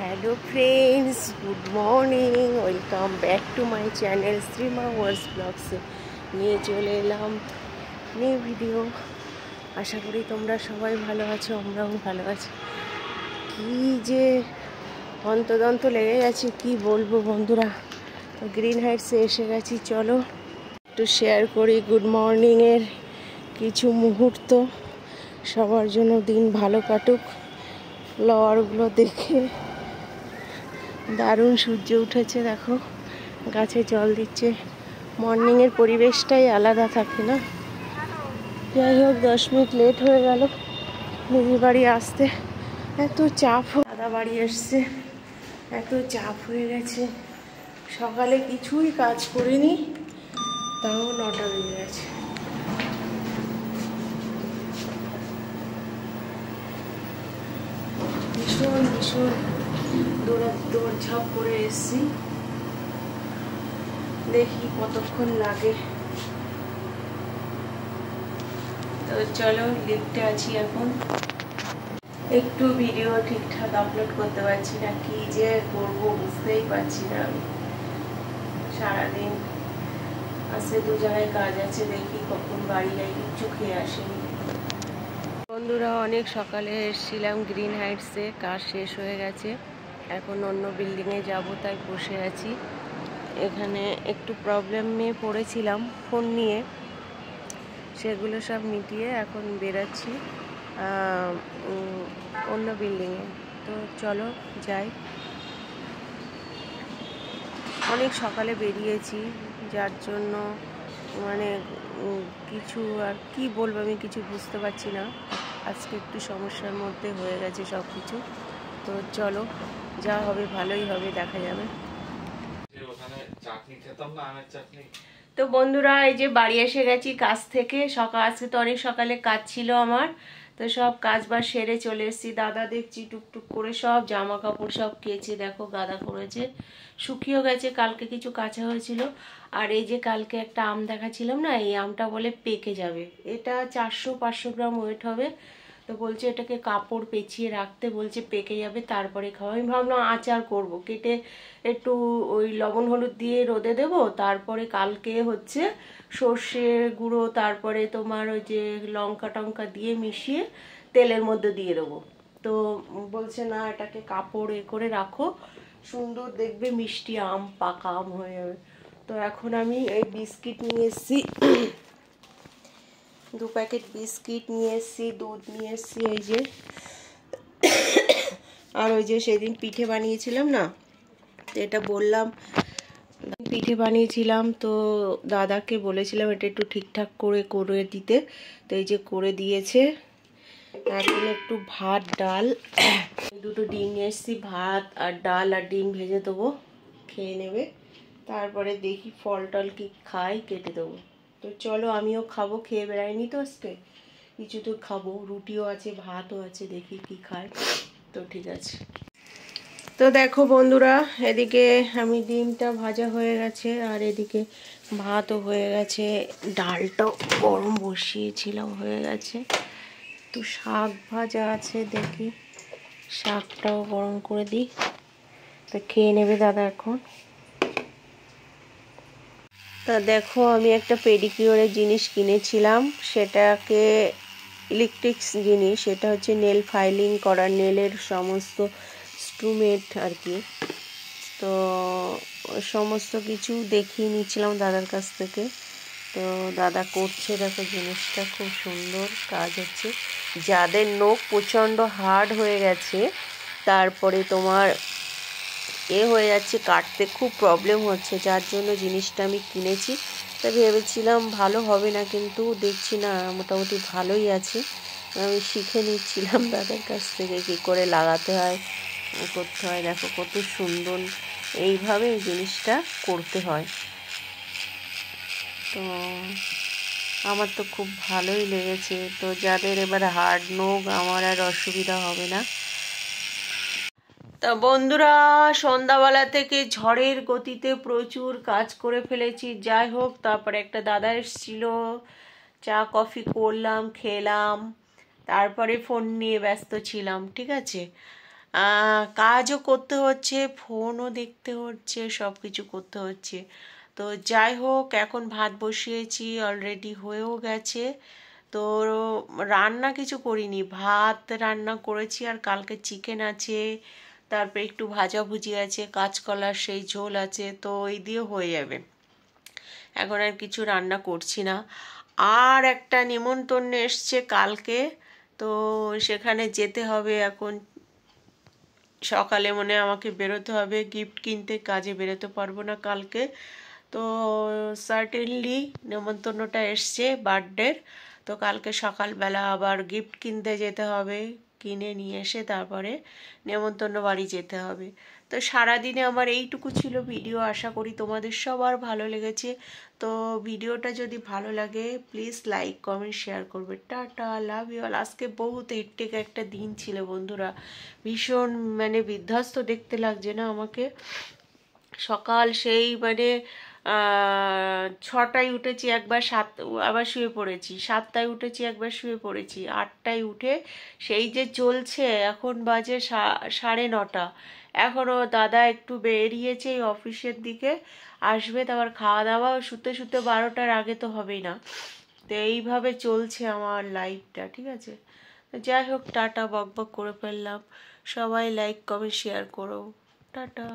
Hello friends, good morning. Welcome back to my channel Shrima ওয়ার্স ব্লগসে নিয়ে চলে এলাম নিউ ভিডিও। আশা করি তোমরা সবাই ভালো আছো, আমরাও ভালো আছি। কি যে অন্তদন্ত লেগে গেছে কি বলবো বন্ধুরা। গ্রিন হাইটসে এসে গেছি, চলো একটু শেয়ার করি গুড মর্নিংয়ের কিছু মুহূর্ত। সবার জন্য দিন ভালো কাটুক। ফ্লাওয়ারগুলো দেখে দারুণ সূর্য উঠেছে, দেখো গাছে জল দিচ্ছে। মর্নিংয়ের পরিবেশটাই আলাদা থাকে না। যাই হোক, 10 মিনিট লেট হয়ে গেল দিদির বাড়ি আসতে। এত চাপ, দাদা বাড়ি এসছে, এত চাপ হয়ে গেছে। সকালে কিছুই কাজ করিনি, তাও 9টা বেজে গেছে। ভীষণ ভীষণ দৌড়ঝাঁপ করে এসছি, দেখি কতক্ষণ লাগে। তো চলো, লিফটে আছি এখন। একটু ভিডিও ঠিকঠাক আপলোড করতে পারছি না, কি যে করব বুঝতেই পারছি না। আমি সারাদিন আসে 2 জায়গায় কাজ আছে, দেখি কখন বাড়ি যাই, কিচ্ছু খেয়ে আসেনি। বন্ধুরা, অনেক সকালে এসেছিলাম গ্রিন হাইটসে, কাজ শেষ হয়ে গেছে। এখন অন্য বিল্ডিংয়ে যাব, তাই বসে আছি। এখানে একটু প্রবলেমে পড়েছিলাম ফোন নিয়ে, সেগুলো সব মিটিয়ে এখন বেরাচ্ছি অন্য বিল্ডিংয়ে। তো চলো যাই। অনেক সকালে বেরিয়েছি, যার জন্য মানে কিছু আর কি বলবো, আমি কিছু বুঝতে পারছি না। আজকে একটু সমস্যার মধ্যে হয়ে গেছে সব কিছু। তো চলো, যা হবে ভালোই হবে, দেখা যাবে। তো বন্ধুরা, এই যে বাড়ি এসে গেছি কাজ থেকে। আজকে তো অনেক সকালে কাজ ছিল আমার, তো সব কাজ বাজ সেরে চলে এসেছি। দাদা দেখছি টুকটুক করে সব জামা কাপড় সব কেচে দেখো গাদা করেছে, শুকিয়েও গেছে। কালকে কিছু কাঁচা হয়েছিল। আর এই যে কালকে একটা আম দেখাছিলাম না, এই আমটা বলে পেকে যাবে। এটা 400-500 গ্রাম ওয়েট হবে। তো বলছে এটাকে কাপড় পেঁচিয়ে রাখতে বলছে, পেকে যাবে তারপরে খাওয়া। আমি ভাবলাম আচার করব, কেটে একটু ওই লবণ হলুদ দিয়ে রোদে দেব, তারপরে কালকে হচ্ছে সর্ষে গুঁড়ো, তারপরে তোমার ওই যে লঙ্কা টঙ্কা দিয়ে মিশিয়ে তেলের মধ্যে দিয়ে দেবো। তো বলছে না, এটাকে কাপড় করে রাখো, সুন্দর দেখবে মিষ্টি আম, পাকা আম হয়ে যাবে। তো এখন আমি এই বিস্কিট নিয়ে এসেছি, 2 প্যাকেট বিস্কিট নিয়ে এসেছি, দুধ নিয়ে এসেছি এই যে। আর ওই যে সেদিন পিঠে বানিয়েছিলাম না, এটা বললাম পিঠে বানিয়েছিলাম, তো দাদাকে বলেছিলাম এটা একটু ঠিকঠাক করে দিতে। তো এই যে করে দিয়েছে। এখন একটু ভাত ডাল, 2টো ডিম নিয়ে এসেছি, ভাত আর ডাল আর ডিম ভেজে দেবো, খেয়ে নেবে। তারপরে দেখি ফল টল কি খাই, কেটে দেবো। তো চলো, আমিও খাবো, খেয়ে বেড়াইনি তো আজকে, কিছু তো খাবো। রুটিও আছে, ভাতও আছে, দেখি কি খায়। তো ঠিক আছে। তো দেখো বন্ধুরা, এদিকে আমি ডিমটা ভাজা হয়ে গেছে, আর এদিকে ভাতও হয়ে গেছে, ডালটাও গরম বসিয়েছিলাম হয়ে গেছে। তো শাক ভাজা আছে, দেখি শাকটাও গরম করে দিই। তা খেয়ে নেবে দাদা এখন। তা দেখো, আমি একটা পেডিকিউরের জিনিস কিনেছিলাম, সেটাকে ইলেকট্রিক্স জিনিস, সেটা হচ্ছে নেল ফাইলিং করা, নেলের সমস্ত ইনস্ট্রুমেন্ট আর কি। তো সমস্ত কিছু দেখিয়ে নিচ্ছিলাম দাদার কাছ থেকে। তো দাদা করছে, দেখো জিনিসটা খুব সুন্দর কাজ হচ্ছে। যাদের নখ প্রচণ্ড হার্ড হয়ে গেছে, তারপরে তোমার হয়ে যাচ্ছে, কাটতে খুব প্রবলেম হচ্ছে, যার জন্য জিনিসটা আমি কিনেছি। তা ভেবেছিলাম ভালো হবে না, কিন্তু দেখছি না মোটামুটি ভালোই আছে। আমি শিখে নিচ্ছিলাম দাদার কাছ থেকে কী করে লাগাতে হয়, করতে হয়। দেখো কত সুন্দর, এইভাবে এই জিনিসটা করতে হয়। তো আমার তো খুব ভালোই লেগেছে। তো যাদের এবার হার্ড নখ, আমার আর অসুবিধা হবে না। তা বন্ধুরা, সন্ধ্যাবেলা থেকে ঝড়ের গতিতে প্রচুর কাজ করে ফেলেছি। যাই হোক, তারপরে একটা দাদা এসেছিল, চা কফি করলাম, খেলাম, তারপরে ফোন নিয়ে ব্যস্ত ছিলাম, ঠিক আছে। কাজও করতে হচ্ছে, ফোনও দেখতে হচ্ছে, সব কিছু করতে হচ্ছে। তো যাই হোক, এখন ভাত বসিয়েছি, অলরেডি হয়েও গেছে। তো রান্না কিছু করিনি, ভাত রান্না করেছি, আর কালকে চিকেন আছে, তারপরে একটু ভাজাভুজি আছে, কাঁচকলার সেই ঝোল আছে, তো এই দিয়ে হয়ে যাবে। এখন আর কিছু রান্না করছি না। আর একটা নেমন্তন্ন এসছে কালকে, তো সেখানে যেতে হবে। এখন সকালে মনে হয় আমাকে বেরোতে হবে গিফট কিনতে, কাজে বেরোতে পারবো না কালকে। তো সার্টেনলি নেমন্তন্নটা এসছে বার্থডের, তো কালকে সকালবেলা আবার গিফট কিনতে যেতে হবে, কিনে নিয়ে এসে তারপরে নেমন্তন্ন বাড়ি যেতে হবে। তো সারাদিনে আমার এইটুকু ছিল ভিডিও, আশা করি তোমাদের সবার ভালো লেগেছে। তো ভিডিওটা যদি ভালো লাগে প্লিজ লাইক কমেন্ট শেয়ার করবে। Tata, love you all. আজকে বহুত হেক্টিক একটা দিন ছিল বন্ধুরা, ভীষণ মানে বিধ্বস্ত দেখতে লাগছে না আমাকে। সকাল সেই মানে 6টায় উঠেছি একবার, আবার শুয়ে পড়েছি, 7টায় উঠেছি একবার, শুয়ে পড়েছি, 8টায় উঠে সেই যে চলছে। এখন বাজে 9:30। এখনও দাদা একটু বেরিয়েছে এই অফিসের দিকে, আসবে, তারপর খাওয়া দাওয়া, শুতে শুতে 12টার আগে তো হবেই না। তো এইভাবে চলছে আমার লাইফটা, ঠিক আছে। তো যাই হোক, টাটা, বক বক করে ফেললাম। সবাই লাইক কমেন্ট শেয়ার করো। টাটা।